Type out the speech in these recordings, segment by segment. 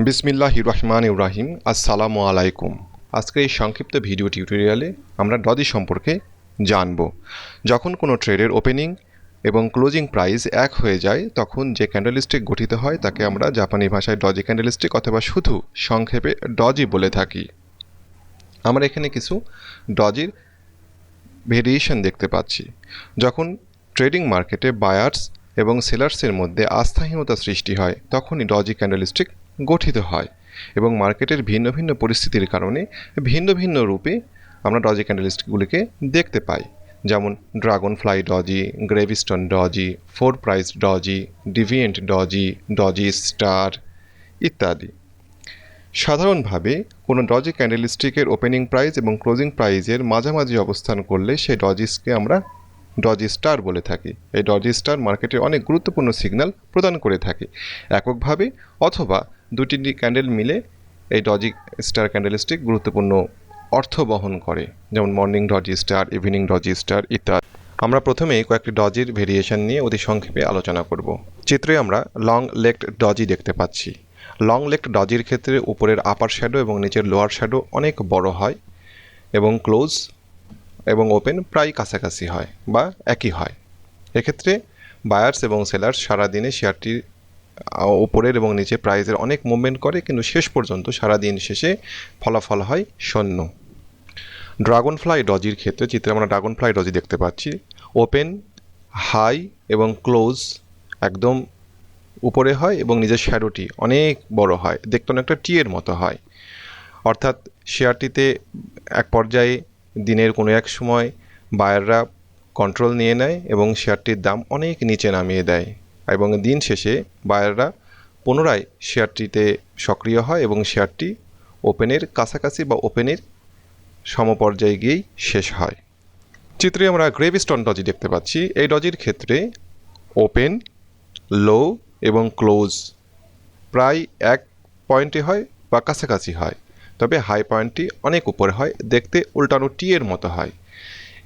বিসমিল্লাহির রহমানির রহিম। আসসালামু আলাইকুম। আজকের এই সংক্ষিপ্ত ভিডিও টিউটোরিয়ালে আমরা ডজি সম্পর্কে জানব। যখন কোনো ট্রেডের ওপেনিং এবং ক্লোজিং প্রাইস এক হয়ে যায় তখন যে ক্যান্ডেলস্টিক গঠিত হয় তাকে আমরা জাপানি ভাষায় ডজি ক্যান্ডেলস্টিক অথবা শুধু সংক্ষেপে ডজি বলে থাকি। আমরা এখানে কিছু ডজির ভেরিয়েশন দেখতে পাচ্ছি। যখন ট্রেডিং মার্কেটে বায়ার্স এবং সেলার্সের মধ্যে আস্থাহীনতা সৃষ্টি হয় তখনই ডজি ক্যান্ডেলস্টিক গঠিত হয় এবং মার্কেটের ভিন্ন ভিন্ন পরিস্থিতির কারণে ভিন্ন ভিন্ন রূপে আমরা ডজি ক্যান্ডেলস্টিকগুলিকে দেখতে পাই, যেমন dragon fly doji, gravestone doji, four price doji, deviant doji, doji star ইত্যাদি। সাধারণভাবে কোনো ডজি ক্যান্ডেলস্টিকের ওপেনিং প্রাইস এবং ক্লোজিং প্রাইসের মাঝামাঝি অবস্থান করলে সেই ডজিসকে আমরা ডজি স্টার বলে থাকি। এই ডজি স্টার মার্কেটে অনেক গুরুত্বপূর্ণ সিগন্যাল প্রদান করে থাকে। এককভাবে অথবা দুটি ক্যান্ডেল মিলে এই ডজি স্টার ক্যান্ডেলস্টিক গুরুত্বপূর্ণ অর্থ বহন করে, যেমন morning doji star, evening doji star ইত্যাদি। আমরা প্রথমে কয়েকটি ডজির ভেরিয়েশন নিয়ে অতি সংক্ষেপে আলোচনা করব। চিত্রে আমরা লং লেগড ডজি দেখতে পাচ্ছি। লং লেগড ডজির ক্ষেত্রে উপরের আপার শ্যাডো এবং নিচের লোয়ার শ্যাডো অনেক বড় হয় এবং ক্লোজ এবং ওপেন প্রায় কাছাকাছি হয় বা একই হয়। এক্ষেত্রে বায়ার্স এবং সেলার্স সারাদিনে শেয়ারটির উপরের এবং নিচে প্রাইসের অনেক মুভমেন্ট করে, কিন্তু শেষ পর্যন্ত সারাদিন শেষে ফলাফল হয় শূন্য। ড্রাগন ফ্লাই ডজির ক্ষেত্রে চিত্রে আমরা ড্রাগন ফ্লাই ডজি দেখতে পাচ্ছি। ওপেন, হাই এবং ক্লোজ একদম উপরে হয় এবং নিজের শ্যাডোটি অনেক বড় হয়, দেখতে অনেকটা টি এর মতো হয়। অর্থাৎ শেয়ারটিতে এক পর্যায়ে দিনের কোনো এক সময় বায়াররা কন্ট্রোল নিয়ে নেয় এবং শেয়ারটির দাম অনেক নিচে নামিয়ে দেয় এবং দিন শেষে বায়াররা পুনরায় শেয়ারটিতে সক্রিয় হয় এবং শেয়ারটি ওপেনের কাছাকাছি বা ওপেনের সমপর্যায়ে গিয়েই শেষ হয়। চিত্রে আমরা গ্রেভিস্টোন ডজি দেখতে পাচ্ছি। এই ডজির ক্ষেত্রে ওপেন, লো এবং ক্লোজ প্রায় এক পয়েন্টে হয় বা কাছাকাছি হয়, তবে হাই পয়েন্টটি অনেক উপরে হয়, দেখতে উল্টানো টি এর মতো হয়।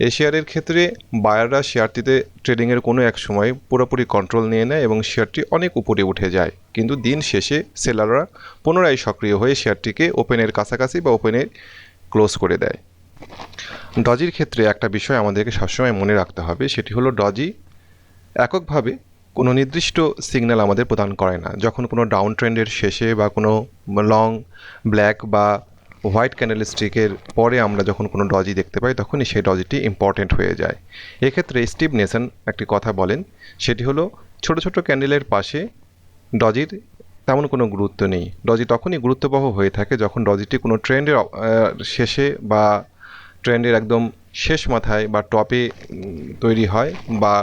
এই শেয়ারের ক্ষেত্রে বায়াররা শেয়ারটিতে ট্রেডিংয়ের কোনো এক সময় পুরোপুরি কন্ট্রোল নিয়ে নেয় এবং শেয়ারটি অনেক উপরে উঠে যায়, কিন্তু দিন শেষে সেলাররা পুনরায় সক্রিয় হয়ে শেয়ারটিকে ওপেনের কাছাকাছি বা ওপেনে ক্লোজ করে দেয়। ডজির ক্ষেত্রে একটা বিষয় আমাদেরকে সবসময় মনে রাখতে হবে, সেটি হলো ডজি এককভাবে কোনো নির্দিষ্ট সিগন্যাল আমাদের প্রদান করে না। যখন কোনো ডাউন ট্রেন্ডের শেষে বা কোনো লং ব্ল্যাক বা হোয়াইট ক্যান্ডেলস্টিকের পরে আমরা যখন কোনো ডজি দেখতে পাই তখনই সেই ডজিটি ইম্পর্টেন্ট হয়ে যায়। এক্ষেত্রে স্টিভ নেসন একটি কথা বলেন, সেটি হলো ছোট ছোট ক্যান্ডেলের পাশে ডজির তেমন কোনো গুরুত্ব নেই। ডজি তখনই গুরুত্ববহ হয়ে থাকে যখন ডজিটি কোনো ট্রেন্ডের শেষে বা ট্রেন্ডের একদম শেষ মাথায় বা টপে তৈরি হয় বা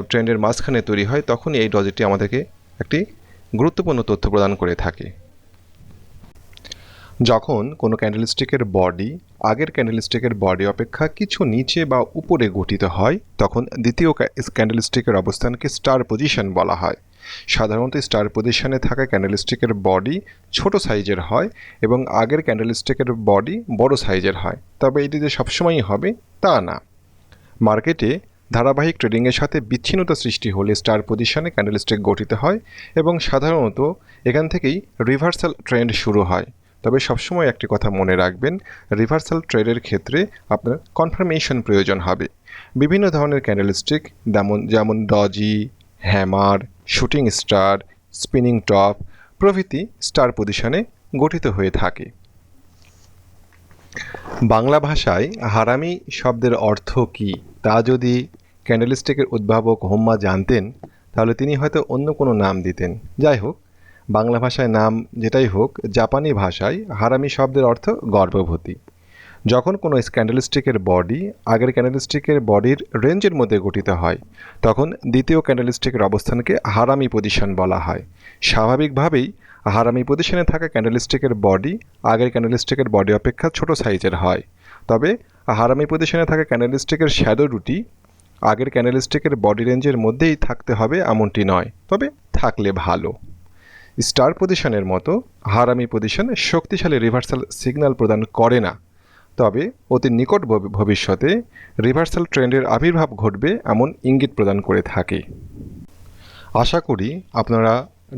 ট্রেন্ডের মাঝখানে তৈরি হয়, তখনই এই ডজিটি আমাদেরকে একটি গুরুত্বপূর্ণ তথ্য প্রদান করে থাকে। যখন কোনো ক্যান্ডেলস্টিকের বডি আগের ক্যান্ডেলস্টিকের বডি অপেক্ষা কিছু নিচে বা উপরে গঠিত হয় তখন দ্বিতীয় ক্যান্ডেলস্টিকের অবস্থানকে স্টার পজিশন বলা হয়। সাধারণত স্টার পজিশনে থাকা ক্যান্ডেলস্টিকের বডি ছোট সাইজের হয় এবং আগের ক্যান্ডেলস্টিকের বডি বড় সাইজের হয়, তবে এটি যে সবসময়ই হবে তা না। মার্কেটে ধারাবাহিক ট্রেডিংয়ের সাথে বিচ্ছিন্নতা সৃষ্টি হলে স্টার পজিশনে ক্যান্ডেলস্টিক গঠিত হয় এবং সাধারণত এখান থেকেই রিভার্সাল ট্রেন্ড শুরু হয়। তবে সবসময় একটি কথা মনে রাখবেন, রিভার্সাল ট্রেডের ক্ষেত্রে আপনার কনফার্মেশন প্রয়োজন হবে। বিভিন্ন ধরনের ক্যান্ডেলস্টিক যেমন doji, hammer, shooting star, spinning top প্রভৃতি স্টার পজিশনে গঠিত হয়ে থাকে। বাংলা ভাষায় হারামি শব্দের অর্থ কী তা যদি ক্যান্ডেলস্টিকের উদ্ভাবক হোম্মা জানতেন তাহলে তিনি হয়তো অন্য কোনো নাম দিতেন। যাই হোক, বাংলা ভাষায় নাম যেটাই হোক, জাপানি ভাষায় হারামি শব্দের অর্থ গর্ভবতী। যখন কোনো ক্যান্ডেলস্টিকের বডি আগের ক্যান্ডেলস্টিকের বডির রেঞ্জের মধ্যে গঠিত হয় তখন দ্বিতীয় ক্যান্ডেলস্টিকের অবস্থানকে হারামি পজিশন বলা হয়। স্বাভাবিকভাবেই হারামি পজিশনে থাকা ক্যান্ডেলস্টিকের বডি আগের ক্যান্ডেলস্টিকের বডি অপেক্ষা ছোট সাইজের হয়, তবে হারামি পজিশনে থাকা ক্যান্ডেলস্টিকের শ্যাডো দুটি আগের ক্যান্ডেলস্টিকের বডি রেঞ্জের মধ্যেই থাকতে হবে এমনটি নয়, তবে থাকলে ভালো। স্টার পজিশনের মতো হারামি পজিশন শক্তিশালী রিভার্সাল সিগন্যাল প্রদান করে না, তবে অতি নিকট ভবিষ্যতে রিভার্সাল ট্রেন্ডের আবির্ভাব ঘটবে এমন ইঙ্গিত প্রদান করে থাকে। আশা করি আপনারা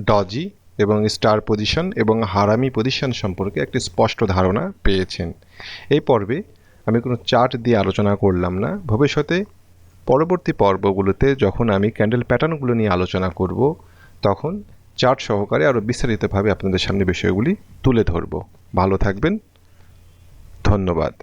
ডজি এবং স্টার পজিশন এবং হারামি পজিশন সম্পর্কে একটি স্পষ্ট ধারণা পেয়েছেন। এই পর্বে আমি কোনো চার্ট দিয়ে আলোচনা করলাম না। ভবিষ্যতে পরবর্তী পর্বগুলোতে যখন আমি ক্যান্ডেল প্যাটার্নগুলো নিয়ে আলোচনা করব, তখন চার্ট সহকারে আরও বিস্তারিতভাবে আপনাদের সামনে বিষয়গুলি তুলে ধরব। ভালো থাকবেন। ধন্যবাদ।